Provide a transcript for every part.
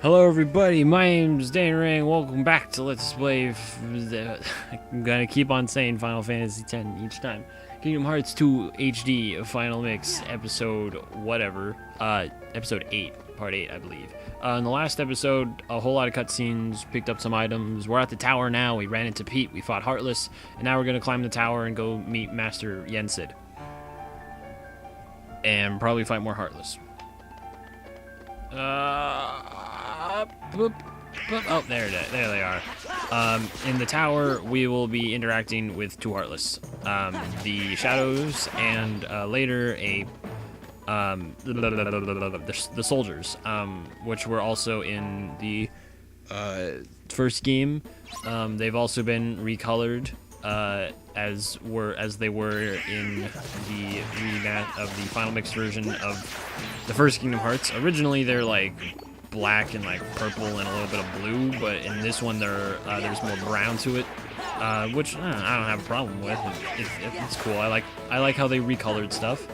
Hello everybody, my name's Dan Rang. Welcome back to Let's Play. I'm gonna keep on saying Final Fantasy X each time. Kingdom Hearts 2 HD Final Mix episode whatever. Episode 8, part 8, I believe. In the last episode, a whole lot of cutscenes, picked up some items. We're at the tower now. We ran into Pete, we fought Heartless, and now we're gonna climb the tower and go meet Master Yensid. And probably fight more Heartless. Boop, boop. Oh, there they are. In the tower, we will be interacting with two Heartless. The Shadows, and later the Soldiers, which were also in the first game. They've also been recolored as they were in the remat of the Final Mix version of the first Kingdom Hearts. Originally, they're like black and like purple and a little bit of blue, but in this one, there's more brown to it, which I don't have a problem with. It's cool. I like how they recolored stuff.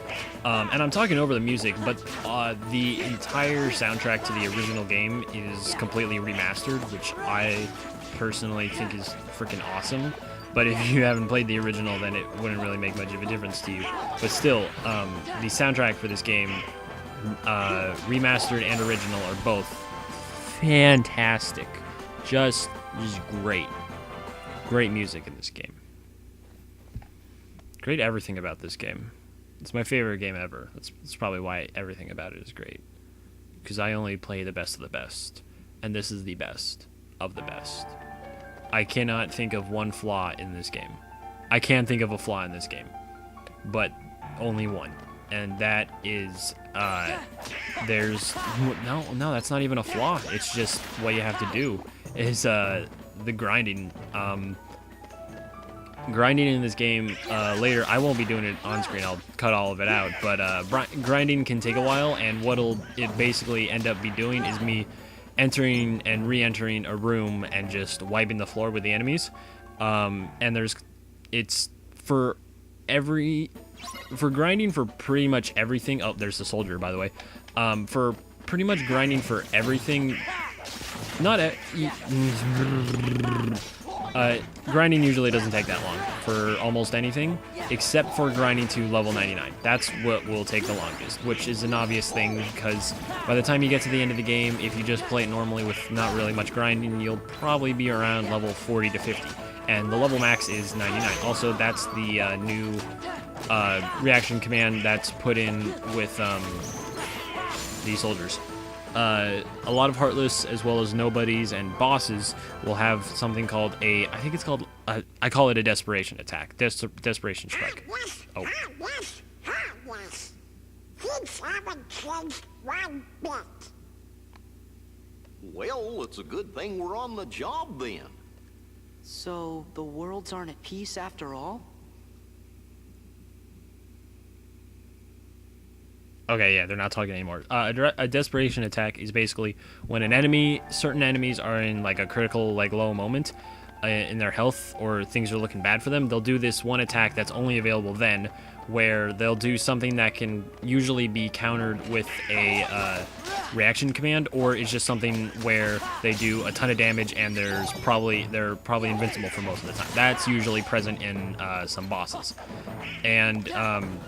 And I'm talking over the music, but the entire soundtrack to the original game is completely remastered, which I personally think is freaking awesome. But if you haven't played the original, then it wouldn't really make much of a difference to you. But still, the soundtrack for this game, remastered and original, are both fantastic. Just great. Great music in this game. Great everything about this game. It's my favorite game ever. That's probably why everything about it is great. Because I only play the best of the best. And this is the best of the best. I cannot think of one flaw in this game. I can think of a flaw in this game, but only one, and that is there's no, that's not even a flaw. It's just what you have to do is the grinding. Grinding in this game later. I won't be doing it on screen. I'll cut all of it out. But grinding can take a while, and what'll it basically end up be doing is me entering and re-entering a room and just wiping the floor with the enemies. And it's for grinding for pretty much everything. Oh, there's the soldier, by the way. For pretty much grinding for everything. Grinding usually doesn't take that long for almost anything, except for grinding to level 99. That's what will take the longest, which is an obvious thing, because by the time you get to the end of the game, if you just play it normally with not really much grinding, you'll probably be around level 40 to 50, and the level max is 99. Also, that's the new reaction command that's put in with the soldiers. A lot of Heartless, as well as Nobodies and bosses, will have something called I call it a Desperation attack. Desperation strike. Oh. Well, it's a good thing we're on the job then. So, the worlds aren't at peace after all? Okay, yeah, they're not talking anymore. A desperation attack is basically when certain enemies are in like a critical, like low moment in their health, or things are looking bad for them. They'll do this one attack that's only available then, where they'll do something that can usually be countered with a reaction command, or it's just something where they do a ton of damage and they're probably invincible for most of the time. That's usually present in some bosses, and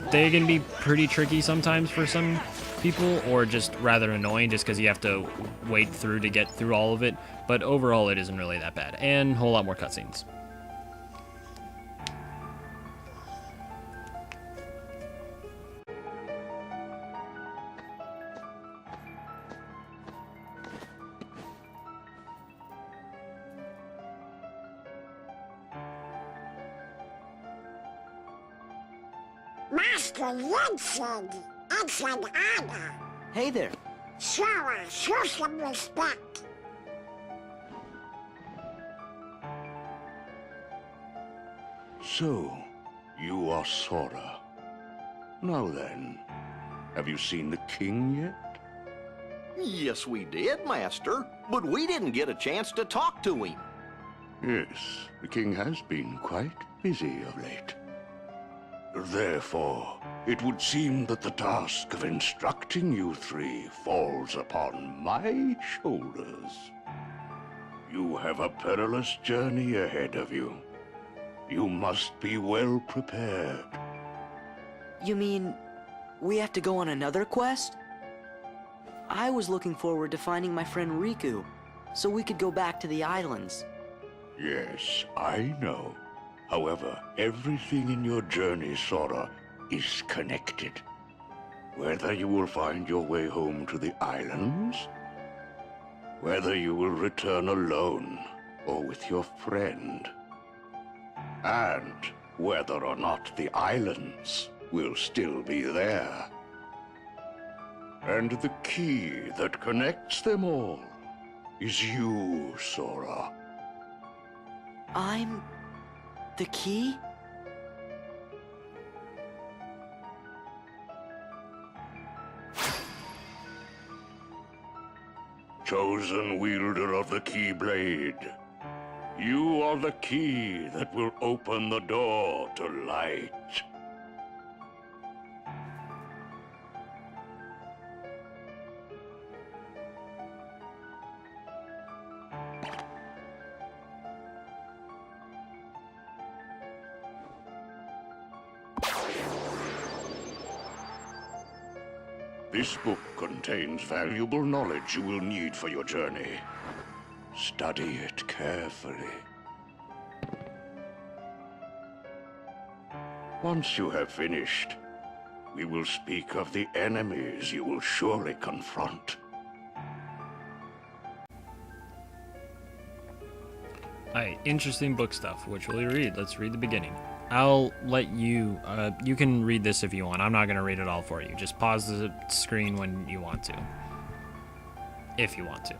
they can be pretty tricky sometimes for some people, or just rather annoying just because you have to wait through to get through all of it. But overall, it isn't really that bad, and a whole lot more cutscenes. Master Yensid, it's an honor. Hey there. Show some respect. So, you are Sora. Now then, have you seen the king yet? Yes, we did, Master, but we didn't get a chance to talk to him. Yes, the king has been quite busy of late. Therefore, it would seem that the task of instructing you three falls upon my shoulders. You have a perilous journey ahead of you. You must be well prepared. You mean we have to go on another quest? I was looking forward to finding my friend Riku, so we could go back to the islands. Yes, I know. However, everything in your journey, Sora, is connected. Whether you will find your way home to the islands, whether you will return alone or with your friend, and whether or not the islands will still be there. And the key that connects them all is you, Sora. I'm the key? Chosen wielder of the Keyblade, you are the key that will open the door to light. This book contains valuable knowledge you will need for your journey. Study it carefully. Once you have finished, we will speak of the enemies you will surely confront. Alright, interesting book stuff. Which will you read? Let's read the beginning. I'll let you, you can read this if you want. I'm not going to read it all for you. Just pause the screen when you want to. If you want to.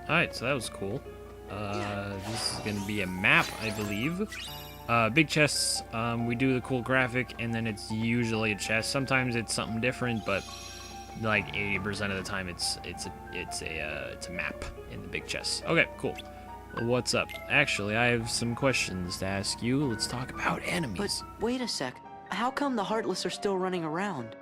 Alright, so that was cool. This is gonna be a map, I believe. Big chests, we do the cool graphic, and then it's usually a chest. Sometimes it's something different, but like 80% of the time it's a map in the big chest. Okay, cool. Well, what's up? Actually, I have some questions to ask you. Let's talk about enemies. But wait a sec. How come the Heartless are still running around?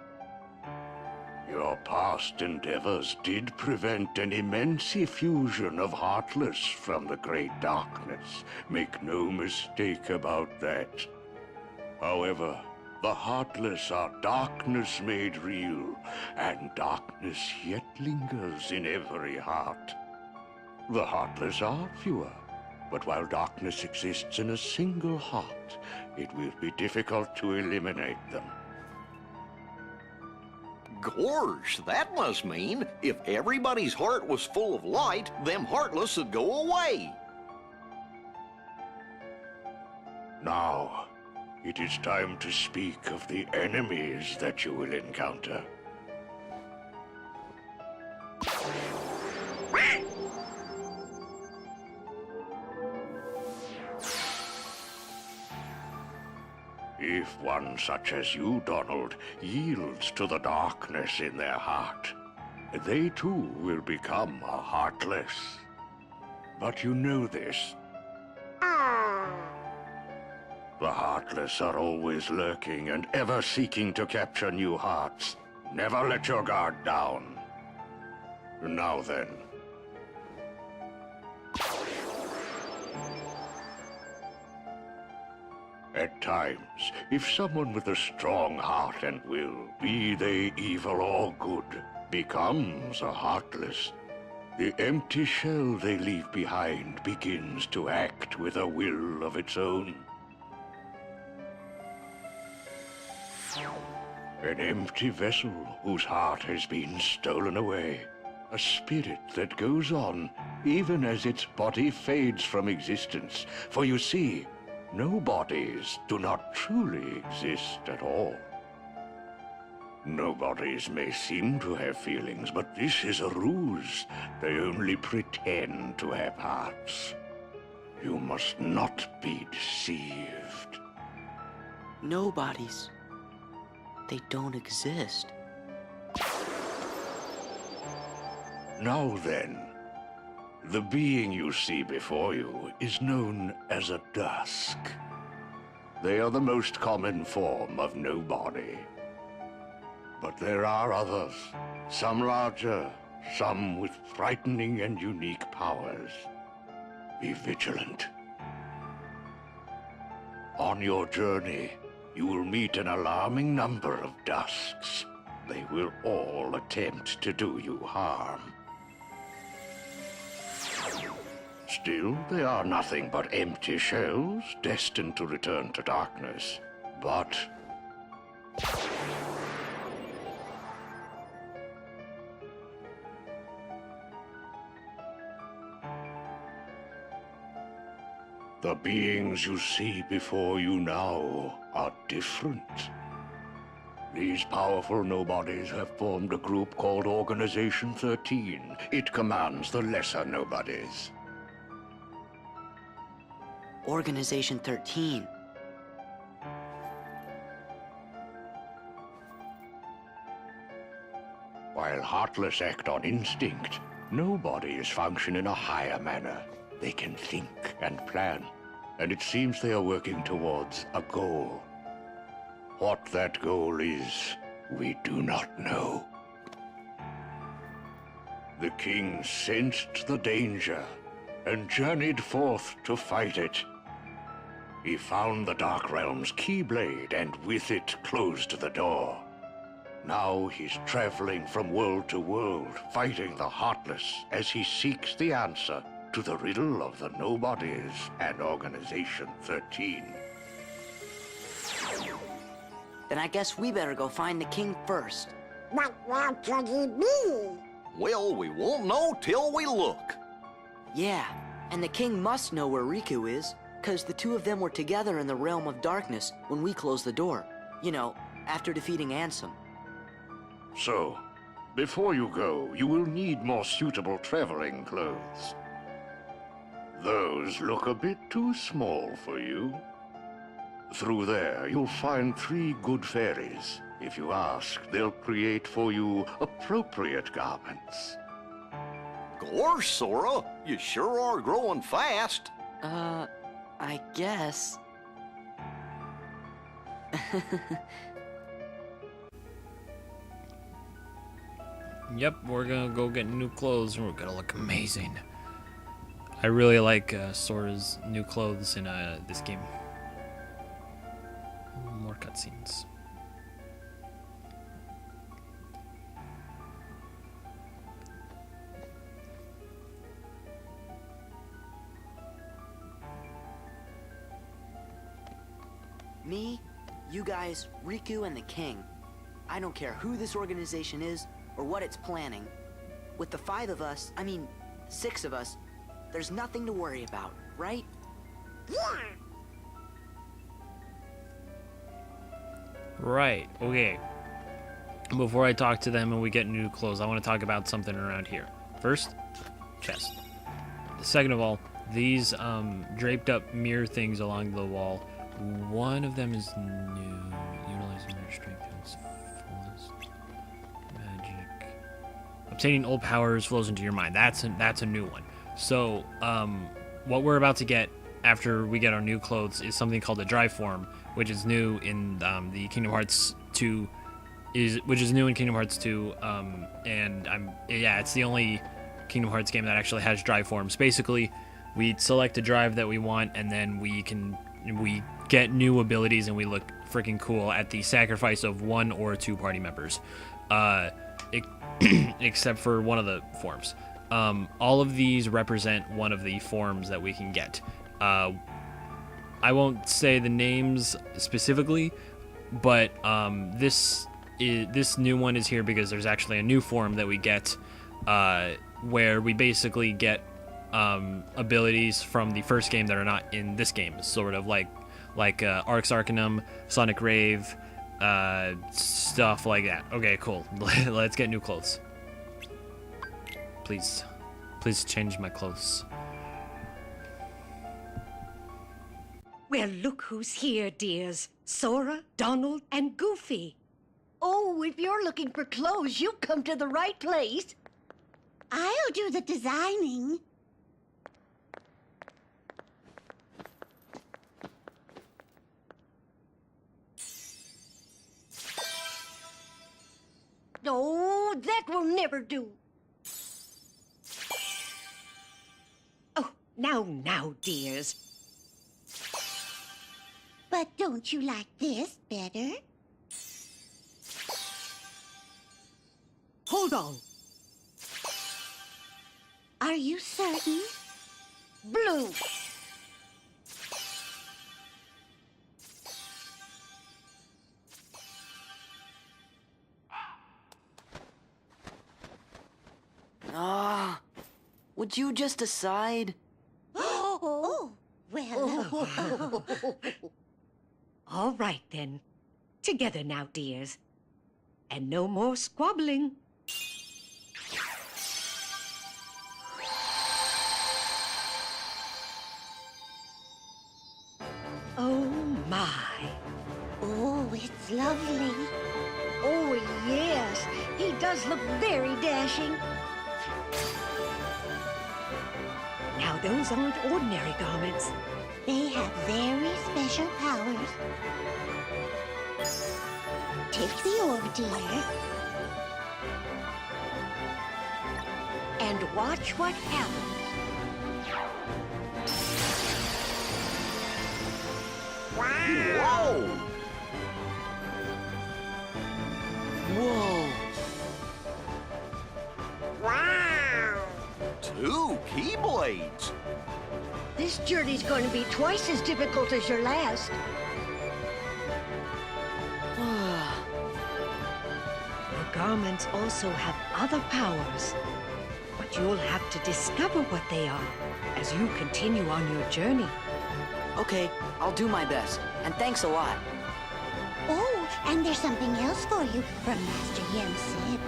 Your past endeavors did prevent an immense effusion of Heartless from the Great Darkness. Make no mistake about that. However, the Heartless are darkness made real, and darkness yet lingers in every heart. The Heartless are fewer, but while darkness exists in a single heart, it will be difficult to eliminate them. Gorge, that must mean if everybody's heart was full of light, them heartless would go away. Now, it is time to speak of the enemies that you will encounter. If one such as you, Donald, yields to the darkness in their heart, they too will become a Heartless. But you know this. The Heartless are always lurking and ever seeking to capture new hearts. Never let your guard down. Now then. At times, if someone with a strong heart and will, be they evil or good, becomes a Heartless, the empty shell they leave behind begins to act with a will of its own. An empty vessel whose heart has been stolen away. A spirit that goes on even as its body fades from existence. For you see, no bodies do not truly exist at all. Nobodies may seem to have feelings, but this is a ruse. They only pretend to have hearts. You must not be deceived. Nobodies. They don't exist. Now then, the being you see before you is known as a dusk. They are the most common form of nobody. But there are others, some larger, some with frightening and unique powers. Be vigilant. On your journey, you will meet an alarming number of dusks. They will all attempt to do you harm. Still, they are nothing but empty shells, destined to return to darkness. But the beings you see before you now are different. These powerful nobodies have formed a group called Organization 13. It commands the lesser nobodies. Organization 13. While Heartless act on instinct, nobodies function in a higher manner. They can think and plan, and it seems they are working towards a goal. What that goal is, we do not know. The king sensed the danger and journeyed forth to fight it. He found the Dark Realm's Keyblade and with it closed the door. Now he's traveling from world to world, fighting the Heartless as he seeks the answer to the riddle of the Nobodies and Organization 13. Then I guess we better go find the king first. But where could he be? Well, we won't know till we look. Yeah, and the king must know where Riku is, because the two of them were together in the Realm of Darkness when we closed the door. You know, after defeating Ansem. So, before you go, you will need more suitable traveling clothes. Those look a bit too small for you. Through there, you'll find 3 good fairies. If you ask, they'll create for you appropriate garments. Gosh, Sora, you sure are growing fast. I guess. Yep, we're gonna go get new clothes and we're gonna look amazing. I really like Sora's new clothes in this game. More cutscenes. Me, you guys, Riku, and the king. I don't care who this organization is or what it's planning. With the 5 of us, 6 of us, there's nothing to worry about, right? Yeah. Right, okay. Before I talk to them and we get new clothes, I want to talk about something around here. First, chest. Second of all, these draped up mirror things along the wall. One of them is new. Utilizing their strength to its fullest. Magic. Obtaining old powers flows into your mind. That's a new one. So, what we're about to get after we get our new clothes is something called the Dry Form, which is new in the Kingdom Hearts 2. Which is new in Kingdom Hearts 2, and it's the only Kingdom Hearts game that actually has Dry Forms. Basically, we select a drive that we want, and then we get new abilities, and we look freaking cool at the sacrifice of 1 or 2 party members. except for one of the forms. All of these represent one of the forms that we can get. I won't say the names specifically, but this new one is here because there's actually a new form that we get, where we basically get abilities from the first game that are not in this game, sort of like Arx Arcanum, Sonic Rave, stuff like that. Okay, cool. Let's get new clothes. Please change my clothes. Well, look who's here, dears. Sora, Donald, and Goofy. Oh, if you're looking for clothes, you've come to the right place. I'll do the designing. Oh, that will never do. Oh, now, dears. But don't you like this better? Hold on. Are you certain? Blue. Would you just decide? Oh, well. All right, then. Together now, dears. And no more squabbling. Oh, my. Oh, it's lovely. Oh, yes. He does look very dashing. Now, those aren't ordinary garments. They have very special powers. Take the orb, dear. And watch what happens. Whoa! Whoa! Wow! 2 Keyblades! This journey's going to be twice as difficult as your last. The garments also have other powers. But you'll have to discover what they are as you continue on your journey. Okay, I'll do my best. And thanks a lot. Oh, and there's something else for you from Master Yen Sid.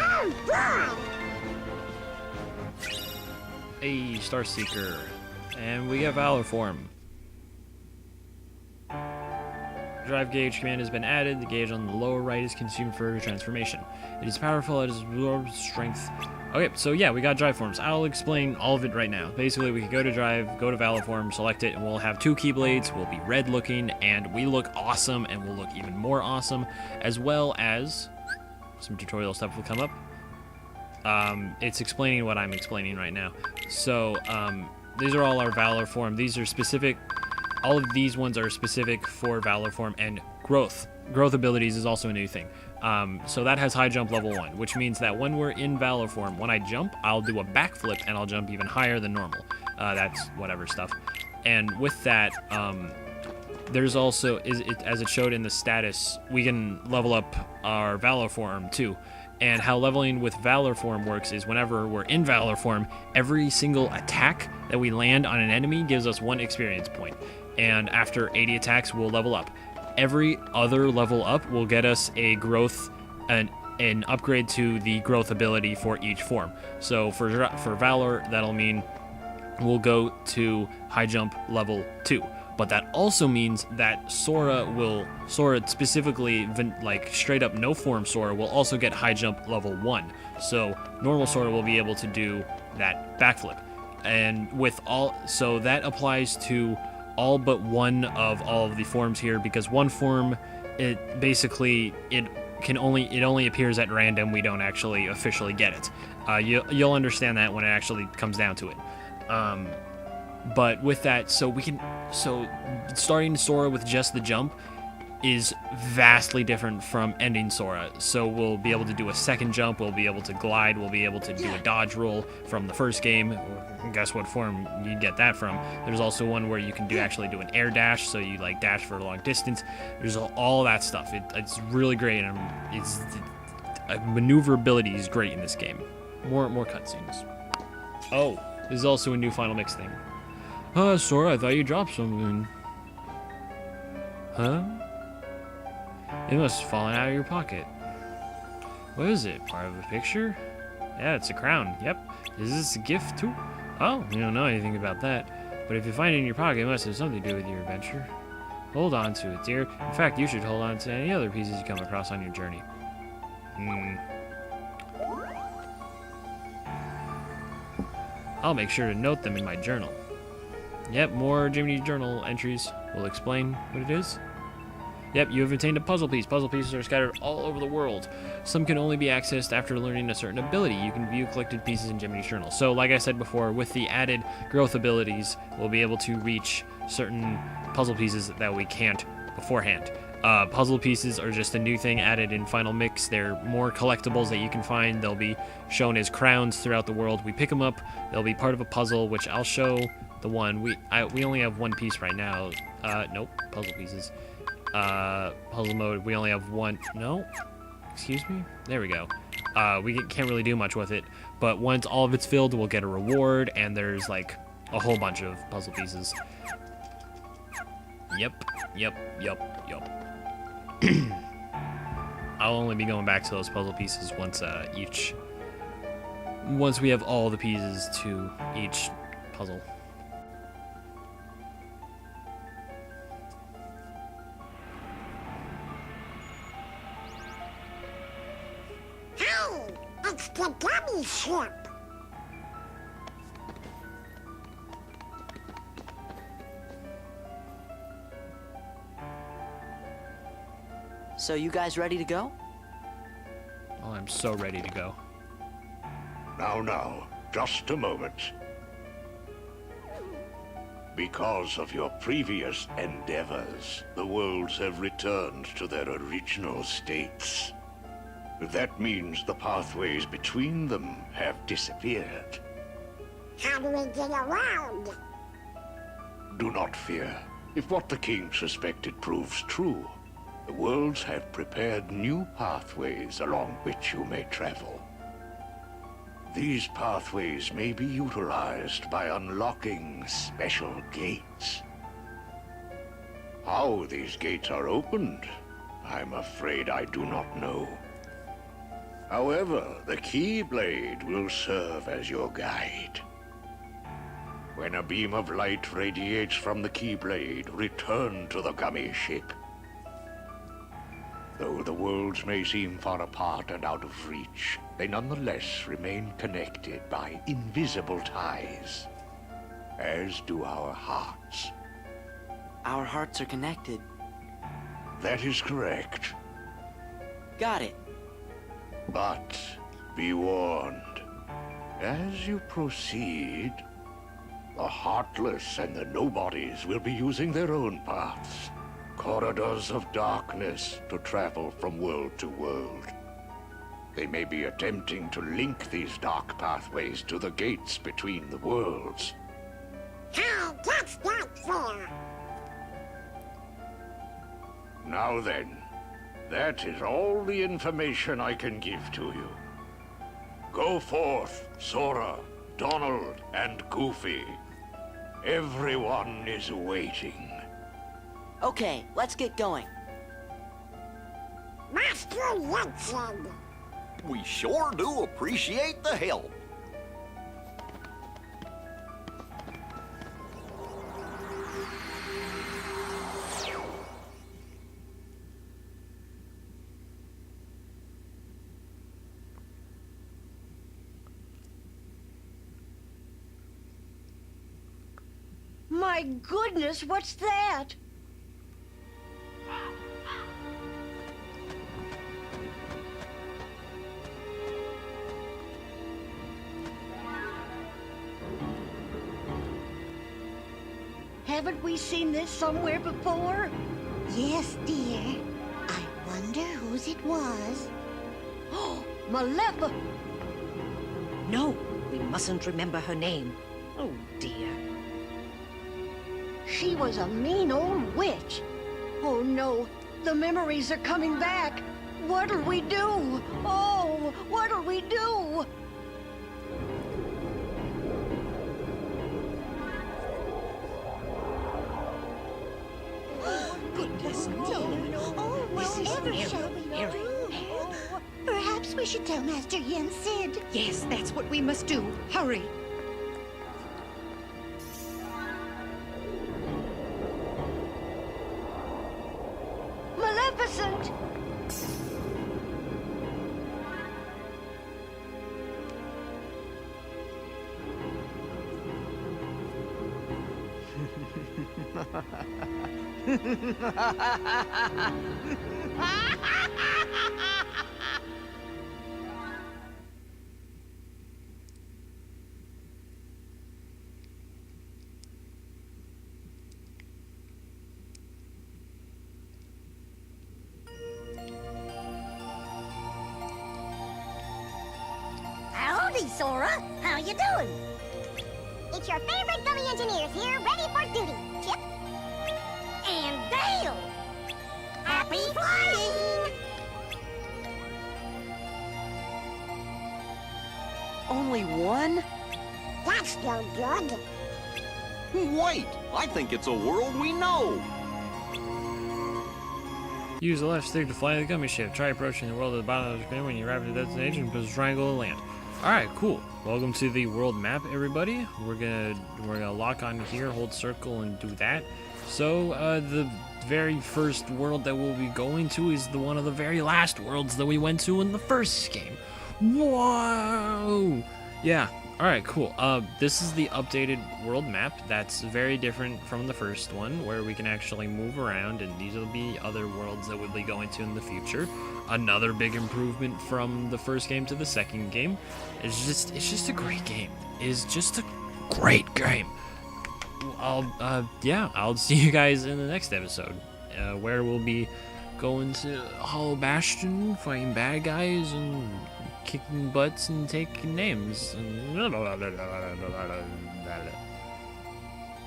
Oh, boy! A Star Seeker, and we get Valor form. Drive gauge command has been added. The gauge on the lower right is consumed for transformation. It is powerful. It is strength. Okay, so yeah, we got drive forms. I'll explain all of it right now. Basically, we can go to drive, go to Valor form, select it, and we'll have 2 Keyblades. We'll be red looking, and we look awesome, and we'll look even more awesome, as well as some tutorial stuff will come up. It's explaining what I'm explaining right now. So, these are all our Valor form. These are specific. All of these ones are specific for Valor form and growth. Growth abilities is also a new thing. So that has high jump level 1, which means that when we're in Valor form, when I jump, I'll do a backflip and I'll jump even higher than normal. That's whatever stuff. And with that, there's also, as it showed in the status, we can level up our Valor form too. And how leveling with Valor form works is whenever we're in Valor form, every single attack that we land on an enemy gives us 1 experience point. And after 80 attacks, we'll level up. Every other level up will get us a growth, an upgrade to the growth ability for each form. So for Valor, that'll mean we'll go to high jump level 2. But that also means that Sora specifically, like straight up no form Sora, will also get high jump level 1. So normal Sora will be able to do that backflip. And so that applies to all but one of all of the forms here, because one form, it only appears at random. We don't actually officially get it. You'll understand that when it actually comes down to it. But with that, so starting Sora with just the jump, is vastly different from ending Sora. So we'll be able to do a second jump, we'll be able to glide, we'll be able to do a dodge roll from the first game. Guess what form you get that from. There's also one where you can actually do an air dash, so you like dash for a long distance. There's all that stuff. It's really great, and maneuverability is great in this game. More cutscenes. Oh, this is also a new Final Mix thing. Sora, I thought you dropped something. Huh? It must have fallen out of your pocket. What is it? Part of a picture? Yeah, it's a crown. Yep. Is this a gift too? Oh, you don't know anything about that. But if you find it in your pocket, it must have something to do with your adventure. Hold on to it, dear. In fact, you should hold on to any other pieces you come across on your journey. I'll make sure to note them in my journal. Yep, more Jiminy Journal entries will explain what it is. Yep, you have obtained a puzzle piece. Puzzle pieces are scattered all over the world. Some can only be accessed after learning a certain ability. You can view collected pieces in Jiminy's Journal. So, like I said before, with the added growth abilities, we'll be able to reach certain puzzle pieces that we can't beforehand. Puzzle pieces are just a new thing added in Final Mix. They're more collectibles that you can find. They'll be shown as crowns throughout the world. We pick them up. They'll be part of a puzzle, which I'll show the one. We only have one piece right now. Nope, puzzle pieces. Puzzle mode, we only have one. No, excuse me. There we go. We can't really do much with it, but once all of it's filled, we'll get a reward, and there's like a whole bunch of puzzle pieces. Yep. I'll only be going back to those puzzle pieces once we have all the pieces to each puzzle. Hi, it's the gummy ship. So you guys ready to go? Oh, I'm so ready to go. Now, just a moment. Because of your previous endeavors, the worlds have returned to their original states. That means the pathways between them have disappeared. How do we get around? Do not fear. If what the king suspected proves true, the worlds have prepared new pathways along which you may travel. These pathways may be utilized by unlocking special gates. How these gates are opened, I'm afraid I do not know. However, the Keyblade will serve as your guide. When a beam of light radiates from the Keyblade, return to the gummy ship. Though the worlds may seem far apart and out of reach, they nonetheless remain connected by invisible ties, as do our hearts. Our hearts are connected. That is correct. Got it. But be warned, as you proceed, the Heartless and the Nobodies will be using their own paths, corridors of darkness, to travel from world to world. They may be attempting to link these dark pathways to the gates between the worlds. Hi, that's not fair. Now then, that is all the information I can give to you. Go forth, Sora, Donald, and Goofy. Everyone is waiting. Okay, let's get going. Master Jensen. We sure do appreciate the help. My goodness, what's that? Haven't we seen this somewhere before? Yes, dear. I wonder whose it was. Oh, Malefa! No, we mustn't remember her name. Oh, dear. She was a mean old witch. Oh no, the memories are coming back. What'll we do? Oh, what'll we do? Goodness me. Oh, This is whatever very, shall we very do? bad. Perhaps we should tell Master Yen Sid. Yes, that's what we must do. Hurry. Maleficent! Howdy, Sora. How you doing? It's your favorite gummy engineers here, ready for duty. Chip. And Dale. Happy flying! Only one? That's no good. Wait, I think it's a world we know. Use the left stick to fly the gummy ship. Try approaching the world at the bottom of the screen. When you arrive at the destination, press triangle to land. Alright, cool. Welcome to the world map, everybody. We're gonna lock on here, hold circle, and do that. So, the very first world that we'll be going to is the one of the very last worlds that we went to in the first game. Whoa! Yeah. Alright, cool. This is the updated world map that's very different from the first one, where we can actually move around, and these will be other worlds that we'll be going to in the future. Another big improvement from the first game to the second game. It's just a great game. It's just a great game. I'll see you guys in the next episode, where we'll be going to Hollow Bastion, fighting bad guys, and kicking butts and taking names. And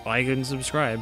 like and subscribe.